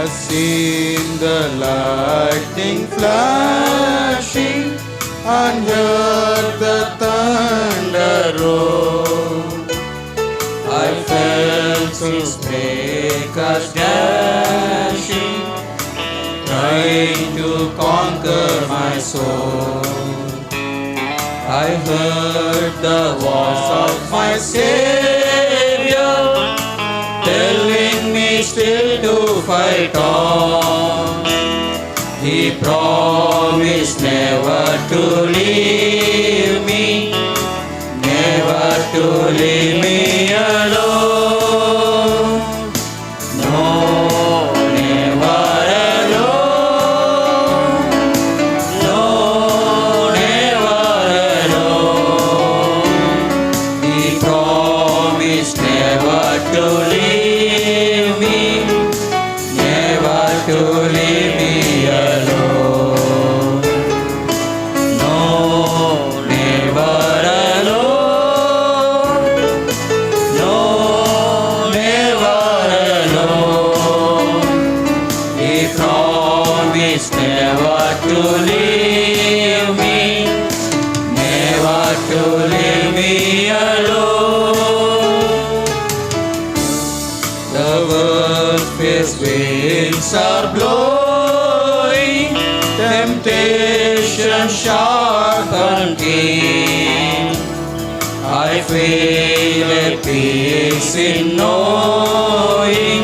I've seen the lightning flashing and heard the thunder roar. I felt his breakers dashing, trying to conquer my soul. I heard the voice of my Savior telling me still to fight on. He promised never to leave me, never to leave me alone. No, never alone. No, never alone. He promised never to leave me, never to leave me alone. No, never alone. No, never alone. He promised never to leave me, never to leave me alone. The world face winds are blowing, temptation sharp and keen. I feel a peace in knowing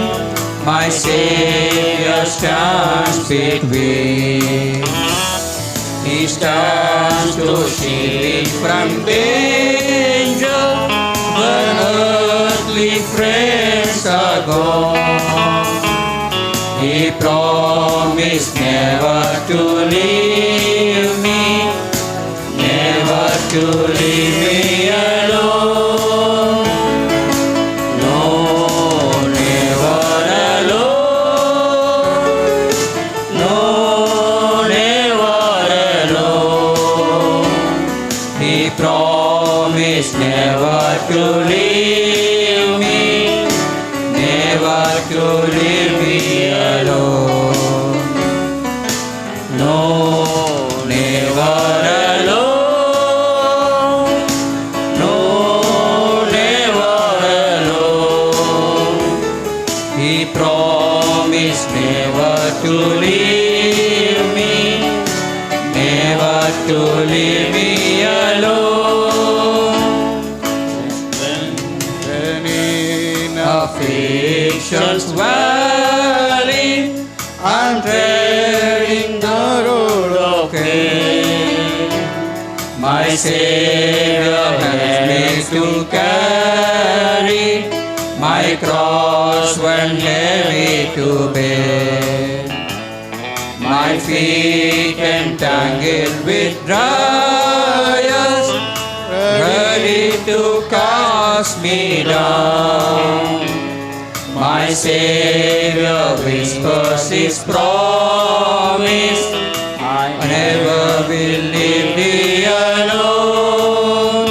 my Savior stands between. He stands to shield from danger when earthly friends are gone. He promised never to leave me, never to leave me alone. No, never alone. No, never alone. He promised never to leave me, never to leave me alone. No, never alone. No, never alone. He promised never to leave me, never to leave me alone. When in affliction's valley I'm treading the road of pain, my Savior helps me to carry my cross when heavy to bear. My feet entangled with briars, ready to cast me down. My Savior whispers His promise, I never will leave thee alone.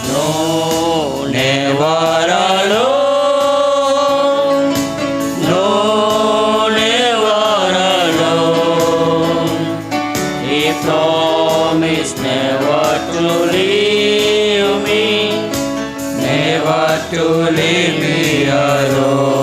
No, never alone. No, never alone. He promised never to leave me, never to leave me alone.